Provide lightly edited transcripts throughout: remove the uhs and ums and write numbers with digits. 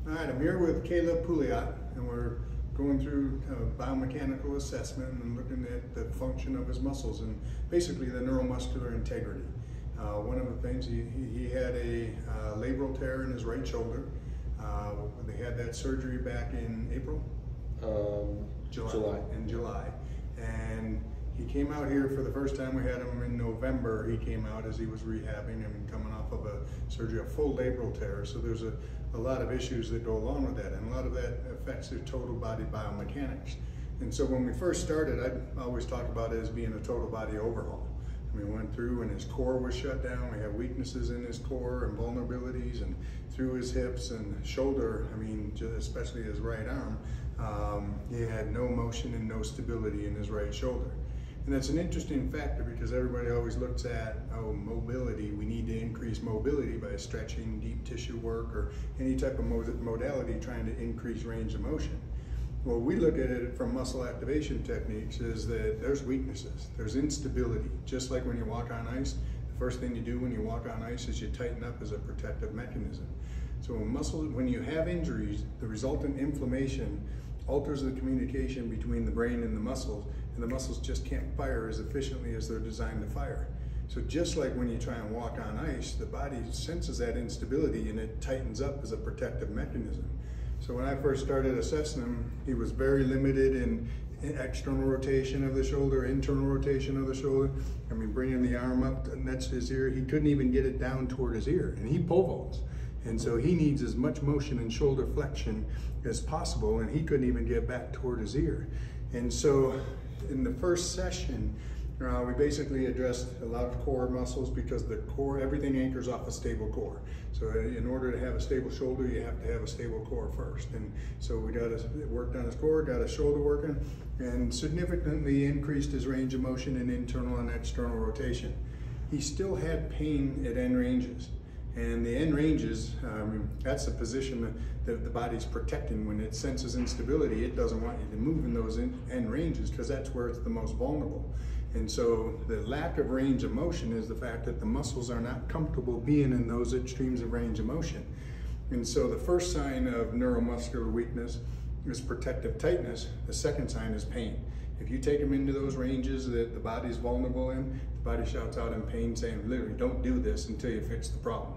All right, I'm here with Caleb Pouliot, and we're going through biomechanical assessment and looking at the function of his muscles and basically the neuromuscular integrity. One of the things, he had a labral tear in his right shoulder. They had that surgery back in April? July. In July. And he came out here for the first time. We had him in November. He came out as he was rehabbing and coming off of a surgery, a full labral tear. So there's a lot of issues that go along with that, and a lot of that affects their total body biomechanics. And so when we first started, I always talk about it as being a total body overhaul. I mean, we went through and his core was shut down. We have weaknesses in his core and vulnerabilities, and through his hips and shoulder, I mean, especially his right arm, he had no motion and no stability in his right shoulder. And that's an interesting factor because everybody always looks at, oh, mobility. We need to increase mobility by stretching, deep tissue work, or any type of modality trying to increase range of motion. Well, we look at it from muscle activation techniques is that there's weaknesses, there's instability. Just like when you walk on ice, the first thing you do when you walk on ice is you tighten up as a protective mechanism. So when you have injuries, the resultant inflammation alters the communication between the brain and the muscles just can't fire as efficiently as they're designed to fire. So just like when you try and walk on ice, the body senses that instability and it tightens up as a protective mechanism. So when I first started assessing him, he was very limited in external rotation of the shoulder, internal rotation of the shoulder. I mean, bringing the arm up next to his ear, he couldn't even get it down toward his ear, and he pole vaults. And so he needs as much motion and shoulder flexion as possible, and he couldn't even get back toward his ear. And so in the first session, we basically addressed a lot of core muscles because the core, everything anchors off a stable core. So in order to have a stable shoulder, you have to have a stable core first. And so we worked on his core, got his shoulder working, and significantly increased his range of motion in internal and external rotation. He still had pain at end ranges. And the end ranges, that's the position that the body's protecting. When it senses instability, it doesn't want you to move in those end ranges because that's where it's the most vulnerable. And so the lack of range of motion is the fact that the muscles are not comfortable being in those extremes of range of motion. And so the first sign of neuromuscular weakness is protective tightness. The second sign is pain. If you take them into those ranges that the body's vulnerable in, the body shouts out in pain saying, literally, don't do this until you fix the problem.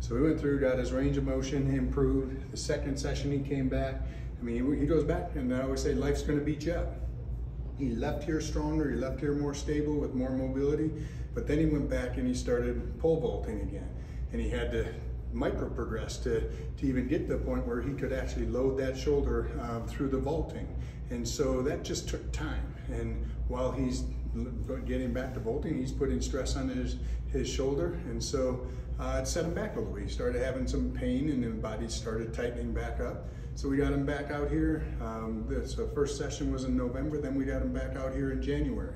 So we went through, got his range of motion improved. The second session he came back. I mean, he goes back, and I always say life's gonna beat you up. He left here stronger, he left here more stable with more mobility, but then he went back and he started pole vaulting again. And he had to micro progress to even get to the point where he could actually load that shoulder through the vaulting. And so that just took time. And while he's getting back to vaulting, he's putting stress on his shoulder. And so it set him back a little bit. He started having some pain and the body started tightening back up. So we got him back out here. The first session was in November, then we got him back out here in January.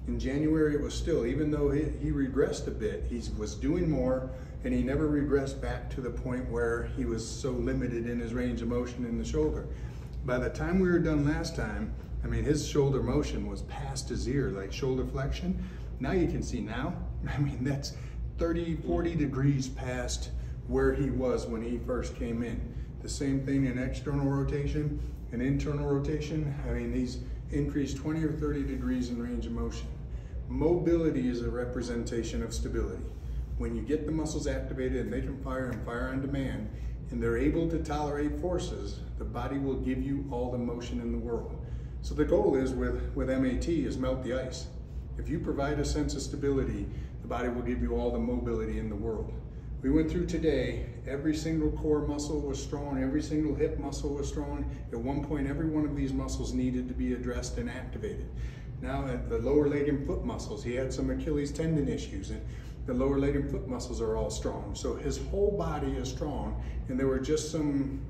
In January it was still, even though he regressed a bit, he was doing more and he never regressed back to the point where he was so limited in his range of motion in the shoulder. By the time we were done last time, I mean, his shoulder motion was past his ear, like shoulder flexion. Now you can see now, I mean, that's 30, 40 degrees past where he was when he first came in. The same thing in external rotation and internal rotation. I mean, he's increased 20 or 30 degrees in range of motion. Mobility is a representation of stability. When you get the muscles activated and they can fire and fire on demand, and they're able to tolerate forces, the body will give you all the motion in the world. So the goal is with MAT is melt the ice. If you provide a sense of stability, the body will give you all the mobility in the world. We went through today, every single core muscle was strong, every single hip muscle was strong. At one point, every one of these muscles needed to be addressed and activated. Now at the lower leg and foot muscles, he had some Achilles tendon issues, and the lower leg and foot muscles are all strong. So his whole body is strong, and there were just some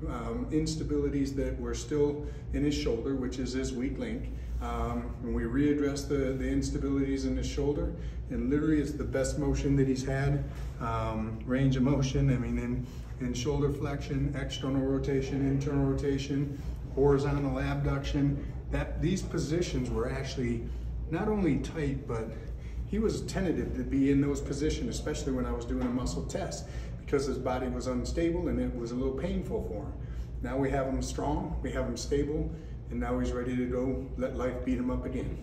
instabilities that were still in his shoulder, which is his weak link. And we readdressed the instabilities in his shoulder, and literally it's the best motion that he's had. Range of motion, I mean, in shoulder flexion, external rotation, internal rotation, horizontal abduction, these positions were actually not only tight, but he was tentative to be in those positions, especially when I was doing a muscle test, because his body was unstable and it was a little painful for him. now we have him strong, we have him stable, and now he's ready to go let life beat him up again.